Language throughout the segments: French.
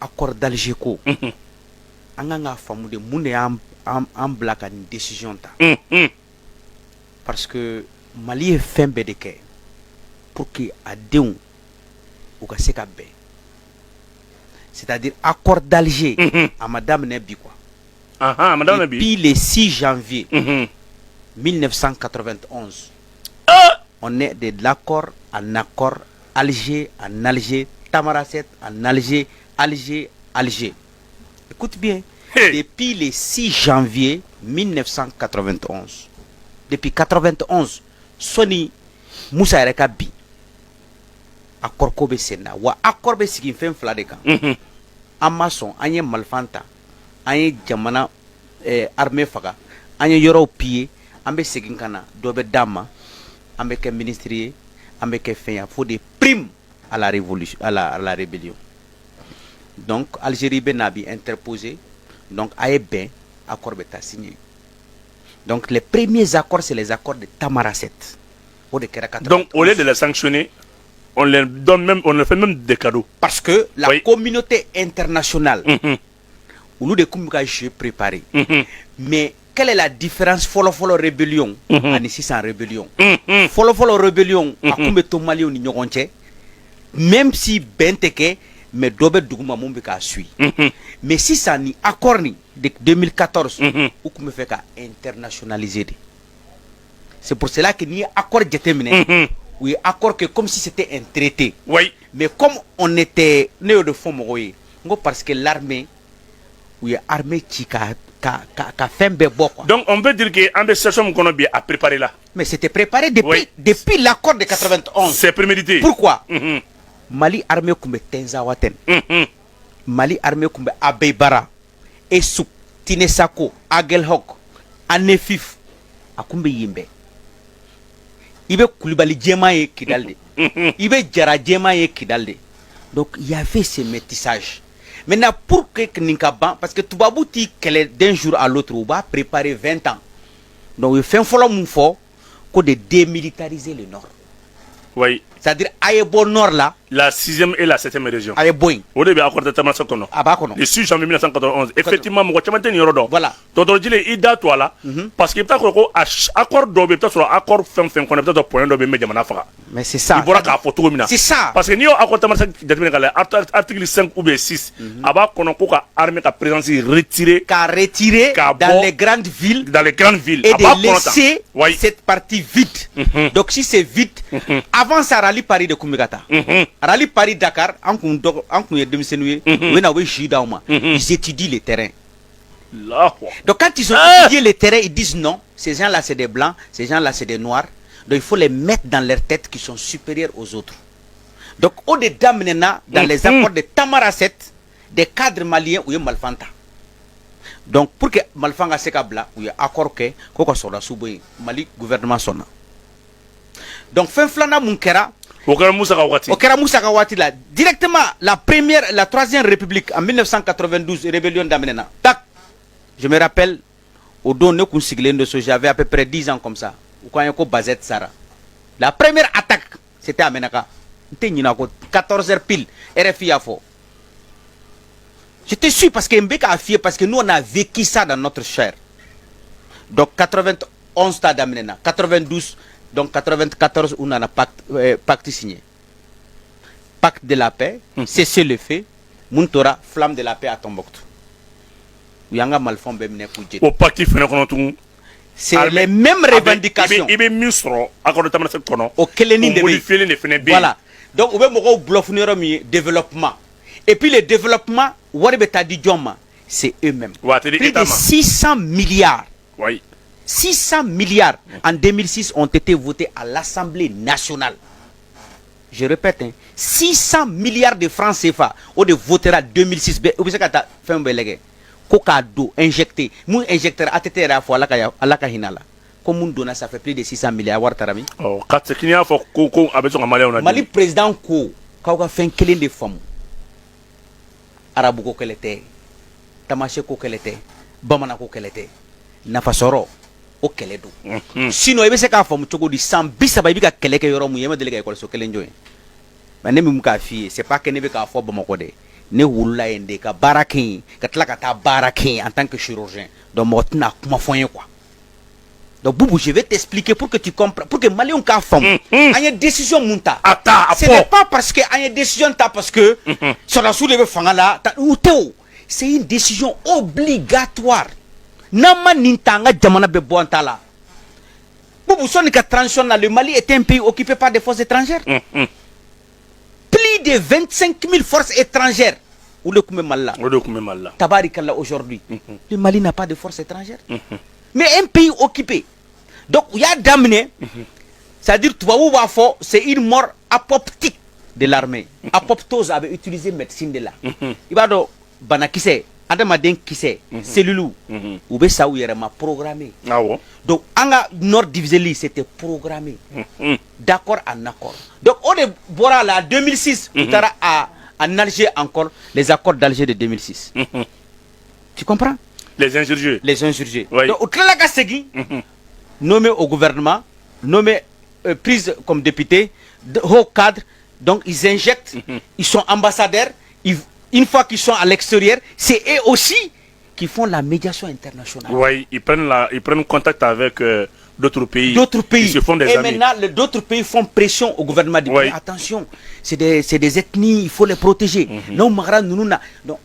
accord d'Alger ko an ka faamu de mun de an bila ka nin décision ta parce que Mali ye fɛn bɛɛ de kɛ pour que a denw u ka se ka bɛn c'est-à-dire accord d'Alger a ma daminɛ bi quoi depuis le 6 janvier 1991 on est de l'accord en accord, Alger en Alger, Tamaracet en Alger, Alger. Écoute bien, depuis le 6 janvier 1991, depuis 91, Sony Moussa Rekabi, accord Kobe Sena, ou accord Besikin Fen Fladeka, Amazon, Anye Malfanta, Anye Jamana Armée Faga, Anye Yoro Pied, Ambe Sekinkana, Dobe Dama, avec un ministre, avec un fin, il faut des primes à la révolution, à la rébellion. Donc, Algérie Benabi interposé, donc Aïben, accord bêta signé. Donc, les premiers accords, c'est les accords de Tamaracet. Donc, au lieu de les sanctionner, on leur fait même des cadeaux. Parce que la communauté internationale, où nous devons préparer. Mais quelle est la différence follow rébellion et 600 rébellion? Follow rébellion a combien de Mali ou Nyogonche, même si Benteke, mais Dobe Douguma Mombeka suit. Mais si ça ni accord ni de 2014, ou qu'on me fait qu'à internationaliser. C'est pour cela que ni accord déterminé, oui, accord que comme si c'était un traité. Oui. Mais comme on était néo de fond, parce que l'armée, oui, armée Chika. Donc on peut dire que l'ambassade qu'on a bien à préparer là. Mais c'était préparé depuis l'accord de 91. C'est prémédité. Pourquoi? Mali armée comme Tenzawaten, Mali armée comme Abeybara, Essouk, Tinesako, Agelhok, Anefif, Akumbe Yimbe. Ibe Koulibaly Djemaye Kidalde. Ibe Djara Djemaye Kidalde. Donc il y avait ce métissage. Maintenant, pour que Ninkaban, parce que Toubabou dit qu'elle est d'un jour à l'autre, on va préparer 20 ans. Donc, il fait un follow mon fort de démilitariser le Nord. Oui. C'est-à-dire, Aïebo Nord là. La 6e et la 7e région. Aïeboing. Au début, accord de Tamasakono. Abakono. Le 6 janvier 1991. Effectivement, mon champion Yorodo. Voilà. Toto dit les ida toi là. Parce que peut-être que accord d'obé, peut-être sur accord fin qu'on a peut-être point d'obé, mais Jamanafa. Mais c'est ça. Il faudra qu'à photo. C'est ça. Parce que nous, accord de article 5 ou 6, avant qu'on a armée à présence retirée. Qu'à retirer dans les grandes villes. Dans les grandes villes. Et de laisser cette partie vide. Donc si c'est vide, avant ça rallie Paris de Koumigata. Rallye Paris Dakar, ils étudient les terrains. Donc quand ils ont étudié les terrains, ils disent non, ces gens-là c'est des blancs, ces gens-là c'est des noirs. Donc il faut les mettre dans leur tête qui sont supérieurs aux autres. Donc au-dedans maintenant, dans les accords de Tamaracet, des cadres maliens ou Malfanta. Donc pour que Malfanga Sekabla, ou accord que Koko Sora Souboui, Mali gouvernement sonna. Donc fin flana Munkera. Au Kera Moussa Kawati là, directement la troisième république en 1992, rébellion d'Amenena. Tac, je me rappelle, au don de ce j'avais à peu près 10 ans comme ça. Bazet Sara. La première attaque, c'était à Menaka. 14h pile, RFI a fort. J'étais sûr parce que Mbeka a fié, parce que nous on a vécu ça dans notre chair. Donc 91 stade d'Amenena, 92. Donc 94, on a un pacte signé. Pacte de la paix, cessez le feu, Muntora, flamme de la paix à Tombouctou. Au pacte, c'est les mêmes revendications. Voilà. Donc, on va développement. Et puis, le développement, c'est eux-mêmes. Plus de 600 milliards. Oui. 600 milliards en 2006 ont été votés à l'Assemblée nationale. Je répète, 600 milliards de francs CFA ont été votés en 2006. Kokado injecté, mon injecteur a été à la Kahinala. Comme on donne ça fait plus de 600 milliards. Oh, Mali président Ko, Kauka fait un killing de femmes. Arabu ko kelete, Tamaché ko kelete, Bamana ko kelete, Nafasoro. Au Keledo. Sinon, il y a des gens qui sont bisa ba ibika keleke yoro mu yema delega école so kelenjo. Mais ne muka fi, c'est pas que ne beka fo bamako de. ne wulula yen de ka baara kɛ yen ka tila ka taa baara kɛ yen en tant que chirurgien donc mɔgɔ tɛna kuma fɔ n ye quoi donc Boubou je vais t'expliquer pour que tu comprennes pour que maliyɛnw k'a faamu an ye décision mun ta ce n'est pas parce que an ye décision ta parce que sɔrɔdasiw de bɛ fanga la u tɛ o c'est une décision obligatoire n'an ma nin ta an ka jamana bɛ bɔ an ta la Boubou sɔnni ka transition na le Mali est un pays occupé par des forces étrangères plus de 25 000 forces étrangères ou le Koumé Mali la tabarikalla aujourd'hui le Mali n'a pas de forces étrangères mais un pays occupé donc il y a d'amener c'est-à-dire tubabu b'a fɔ c'est une mort apoptique de l'armée apoptose avait utilisé médecine de la i b'a dɔn banakisɛ adamaden kisɛ cellule u bɛ sa u yɛrɛ ma programmé donc an ka nord divisé c'était programmé d'accord en accord donc on de bɔra la 2006 u taara en Alger encore les accords d'Alger de 2006 tu comprends les insurgés oui. Donc au tilala ka segin nommé au gouvernement nommé prise comme député haut cadre donc ils injectent ils sont ambassadeurs une fois qu'ils sont à l'extérieur, c'est eux aussi qui font la médiation internationale. Oui, ils prennent contact avec d'autres pays. Ils se font des amis. Et maintenant, d'autres pays font pression au gouvernement du pays. Attention, c'est des ethnies, il faut les protéger. Donc,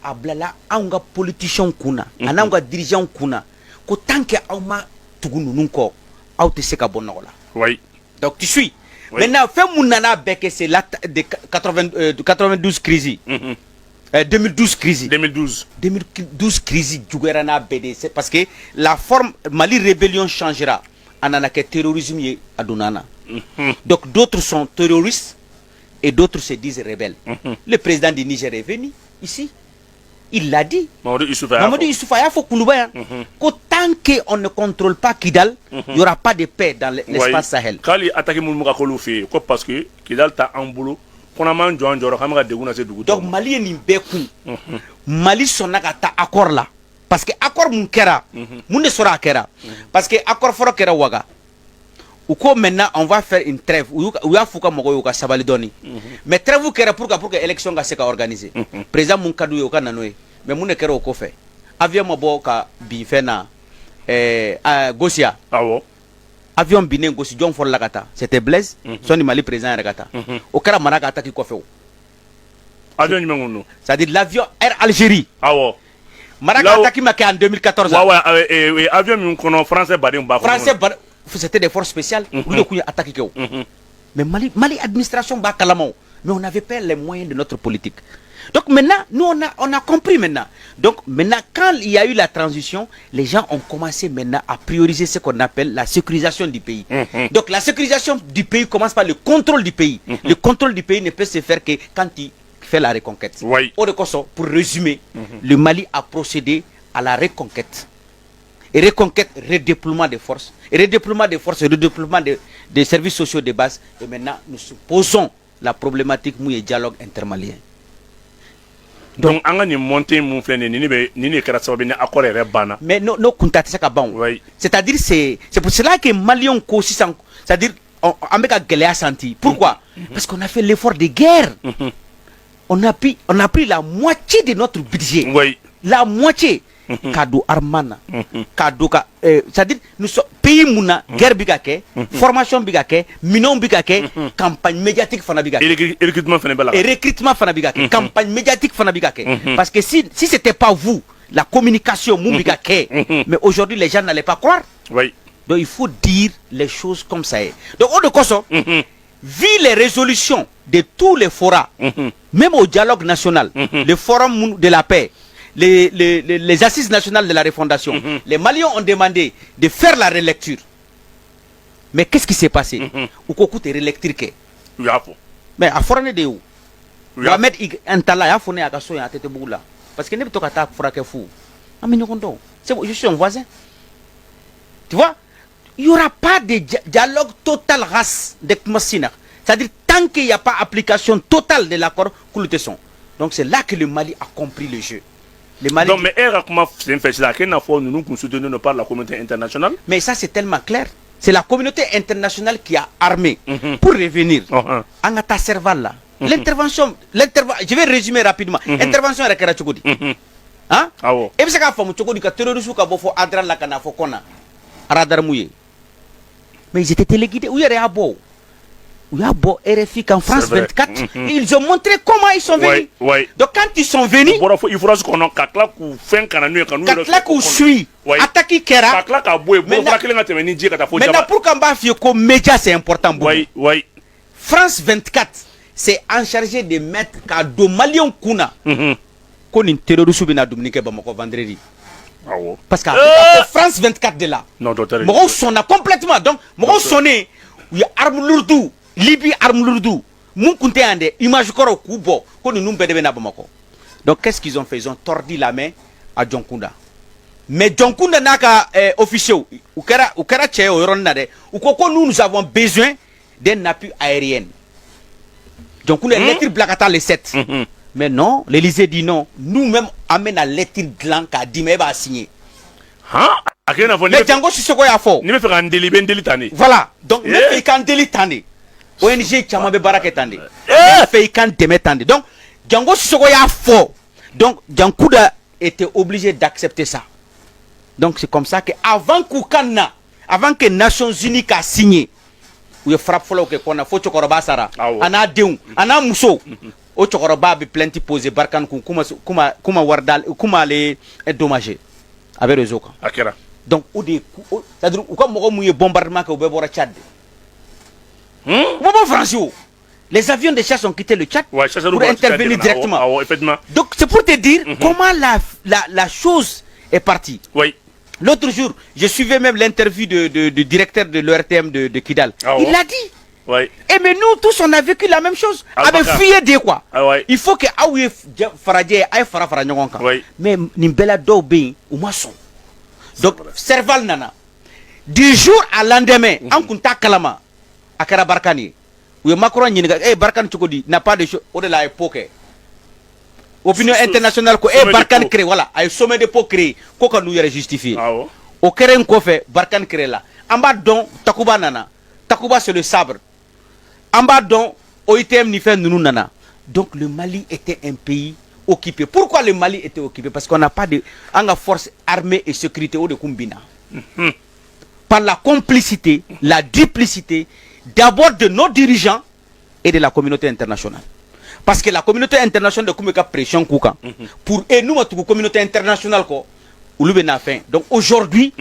ablala, anga politiciens kuna, anga dirigeants kuna, ko tant que auma tugu nunko, au te seka bonola. Oui. Donc, tu suis. Maintenant, fait mounana beke, c'est l'acte de 92 crise. 2012 crise. 2012 crise Djouguerana BD. Parce que la forme Mali rébellion changera. Ananake terrorisme à Dunana. Donc d'autres sont terroristes et d'autres se disent rebelles. Le président du Niger est venu ici. Il l'a dit. Mamadou Issoufou faut Kouloubaya. Tant qu'on ne contrôle pas Kidal, il n'y aura pas de paix dans l'espace Sahel. Kali attaque Moulmouka Koloufé, parce que Kidal t'a en boulot. Donc Mali ni beku Mali sonna ka ta accord là parce que accord mun kera mun de sera kera parce que accord foro kera waga ou ko maintenant on va faire une trêve ou ya fuka mogo yo ka sabali doni mais trêve kera pour que élection ga se ka organiser président mun kadu yo ka nanoe mais mun kera o ko fait avion mo bo ka bi fena Gosia avion binen gosi jon fol lakata c'était Blaise son Mali président regata au kara manaka attaque ko few avion ni mengono c'est-à-dire l'avion Air Algérie manaka attaque maké en 2014 avion mi kono français c'était des forces spéciales le coup attaque ko mais Mali administration ba kalamo mais on n'avait pas les moyens de notre politique. Donc maintenant, nous on a compris maintenant. Donc maintenant, quand il y a eu la transition, les gens ont commencé maintenant à prioriser ce qu'on appelle la sécurisation du pays. Donc la sécurisation du pays commence par le contrôle du pays. Le contrôle du pays ne peut se faire que quand il fait la reconquête. Pour résumer, le Mali a procédé à la reconquête. Et reconquête, redéploiement des forces. Et redéploiement des forces, redéploiement des services sociaux de base. Et maintenant, nous posons la problématique du dialogue intermalien. Donc, on a monté mon frère, mais non, c'est-à-dire, c'est pour cela que Malion aussi, c'est-à-dire, on a galère senti. Pourquoi? Parce qu'on a fait l'effort de guerre. On a pris la moitié de notre budget. La moitié. Kado Armana. Kado ka. C'est-à-dire, nous sommes pays mouna, guerre bigake, formation bigake, minon bigake, campagne médiatique fanabigake. Et recrutement fanabigake. Et recrutement fanabigake. Campagne médiatique fanabigake. Parce que si c'était pas vous, la communication moubigake, mais aujourd'hui les gens n'allaient pas croire. Donc il faut dire les choses comme ça est. Donc on de quoi vu les résolutions de tous les forats, même au dialogue national, le forum de la paix, les assises nationales de la refondation, les Maliens ont demandé de faire la relecture. Mais qu'est-ce qui s'est passé? Ou qu'on coûte relecture? Mais à forner de où? Il va mettre un talent à fourner à Kasso et à tête boula. Parce que n'est pas qu'à fraquer fou. Je suis un voisin. Tu vois? Il n'y aura pas de dialogue total race de Kmassina. C'est-à-dire tant qu'il n'y a pas application totale de l'accord Koulouteson. Donc c'est là que le Mali a compris le jeu. Donc, mais comment c'est fait là? Quelle fois nous soutenons par la communauté internationale? Mais ça c'est tellement clair. C'est la communauté internationale qui a armé pour revenir. Angata Serval là. l'intervention, je vais résumer rapidement. Intervention est la Tchokodi. Hein? Et puis, c'est qu'à faire Tchokodi, que terrorisme, qu'il faut adran la cana, faut qu'on a. Radar mouillé. Mais ils étaient téléguidés. Où il y a beau? Où il y a beau RFI qu'en France 24, ils ont montré comment ils sont venus. Donc, quand ils sont venus, il faudra qu'on a Kaklak ou fin cananu. Kaklak ou suit. Attaquer Kera. Maintenant, pour qu'on va faire que média, c'est important. France 24, c'est en chargé de mettre Kado Malion Kuna. Qu'on est terroriste ou Dominique Bamako vendredi. Parce que France 24 de là. Non, docteur. Mon sonne complètement. Donc, mon sonne, il y a arme lourde. Libye arme lourde. Mon compte ande image koro kubo. Qu'on nous bedebe na Bamako. Donc, qu'est-ce qu'ils ont fait? Ils ont tordu la main à Djonkunda. Mais Djonkunda n'a qu'à officier. Ou kera tche au ronade. Ou quoi nous avons besoin d'un appui aérien. Djonkunda lettre blakata les 7. Mais non, l'Élysée dit non. Nous-mêmes, amène à lettre blanc à dit, mais va signer. Mais Django Sissoko y'a fort. Voilà. Donc, ne fait qu'un délit tandé. ONG Tchamabe Baraketande. Ne fait qu'un démet tandé. Donc, Django Sissoko y'a fort. Donc, Djankouda était obligé d'accepter ça. Donc, c'est comme ça que avant Koukana, avant que Nations Unies a signé, où il frappe follow que qu'on a fait Chokoroba Sara, Ana Deung, Ana Mousso. O Chokoroba a plainte posée Barkan Kuma Wardal Kuma les dommagés avec les autres. Donc ou des c'est-à-dire ou comme on bombardement que au Bébora Tchad. Français. Les avions de chasse ont quitté le Tchad pour intervenir directement. Donc c'est pour te dire comment la chose est partie. L'autre jour, je suivais même l'interview du directeur de l'ORTM de Kidal. Il l'a dit. Et mais nous tous on a vécu la même chose avec fille de quoi. Il faut que Aouye Faradje aille Farafara Nyonka. Mais Nimbela Dobe ou maçon. Donc Serval Nana. Du jour à lendemain, en kunta kalama akara Barkani. Ou Macron Nyinga Barkan Chukodi n'a pas de choses au-delà époque. Opinion internationale ko Barkan crée voilà, ay sommet de po créé ko ka nous y justifier. Au Keren ko fait Barkan crée là. En bas don Takuba Nana. Takuba c'est le sabre. En bas donc, OITM n'y fait nous nana. Donc le Mali était un pays occupé. Pourquoi le Mali était occupé? Parce qu'on n'a pas de force armée et sécurité ou de Kumbina. Par la complicité, la duplicité, d'abord de nos dirigeants et de la communauté internationale. Parce que la communauté internationale de Kumeka pression Kouka. Pour et nous, notre communauté internationale, quoi, ou le fin. Donc aujourd'hui,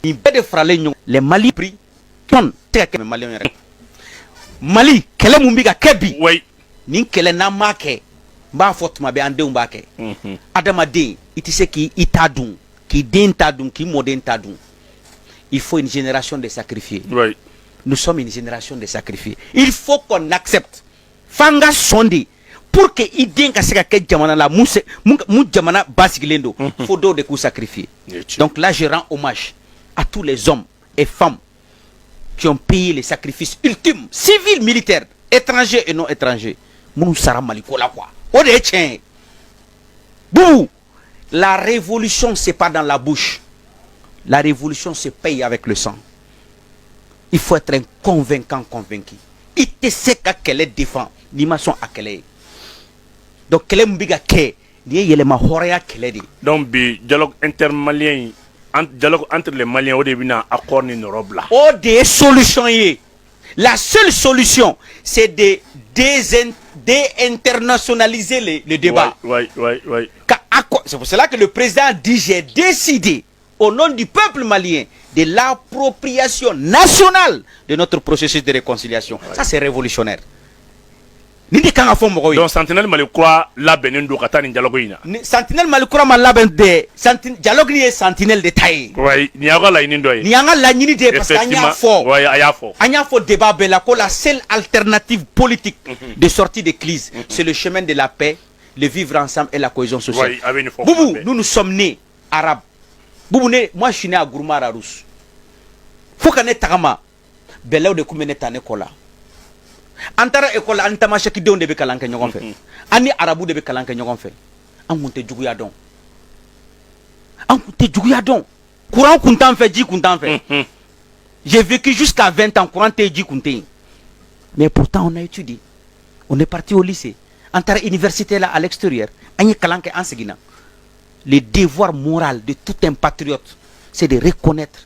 il peut de fralé les Mali pris ton Mali kele mumbiga kebi ni kele na make ba fotuma be ande umbake adama de itise ki itadun ki den tadun ki moden tadun. Il faut une génération de sacrifiés. Nous sommes une génération de sacrifiés. Il faut qu'on accepte fanga sonde pour que iden ka seka ke jamana la mu jamana basigilendo faut do de coups sacrifiés. Donc là je rends hommage à tous les hommes et femmes qui ont payé les sacrifices ultimes, civils, militaires, étrangers et non étrangers. Mounou Sara Malikola quoi. Bouh! La révolution, c'est pas dans la bouche. La révolution se paye avec le sang. Il faut être un convaincant convaincu. Il te sait qu'elle est défend. Ni ma son à quelle est. Donc, quelle est mbiga ke? Ni yele ma horea quelle est. Donc, dialogue intermalien. Dialogue entre les Maliens au début d'un accord en Europe là. Oh, des solutions. La seule solution, c'est de déinternationaliser le débat. C'est pour cela que le président dit j'ai décidé au nom du peuple malien de l'appropriation nationale de notre processus de réconciliation. Ça c'est révolutionnaire. Donc Sentinelle Malikura la benendo kata ni dialogue ina. Sentinelle Malikura ma la bende dialogue ni Sentinelle de taille. Ni anga la ini ndoye. Ni anga la ni de parce qu'anya fort. Anya fort débat bela ko la seule alternative politique de sortie de crise, c'est le chemin de la paix, le vivre ensemble et la cohésion sociale. Boubou, nous sommes nés arabes. Boubou moi je suis né à Gourmara Rousse. Faut qu'on ait tagama bela de kumene tane kola. Antara école antama chaki de be kalanke ñogon fe ani arabu de be kalanke ñogon fe an munte juguya don courant kuntan fe ji kuntan fe J'ai vécu jusqu'à 20 ans, mais pourtant on a étudié. On est parti au lycée. Entre université là à l'extérieur, le devoir moral de tout un patriote, c'est de reconnaître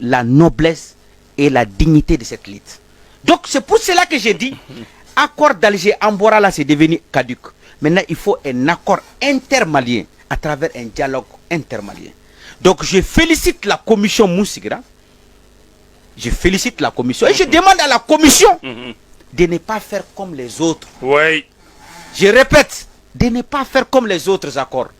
la noblesse et la dignité de cette lutte. Donc c'est pour cela que j'ai dit, accord d'Alger Ambora là c'est devenu caduc. Maintenant il faut un accord intermalien à travers un dialogue intermalien. Donc je félicite la commission Moussigra. Je félicite la commission et je demande à la commission de ne pas faire comme les autres. Oui. Je répète, de ne pas faire comme les autres accords.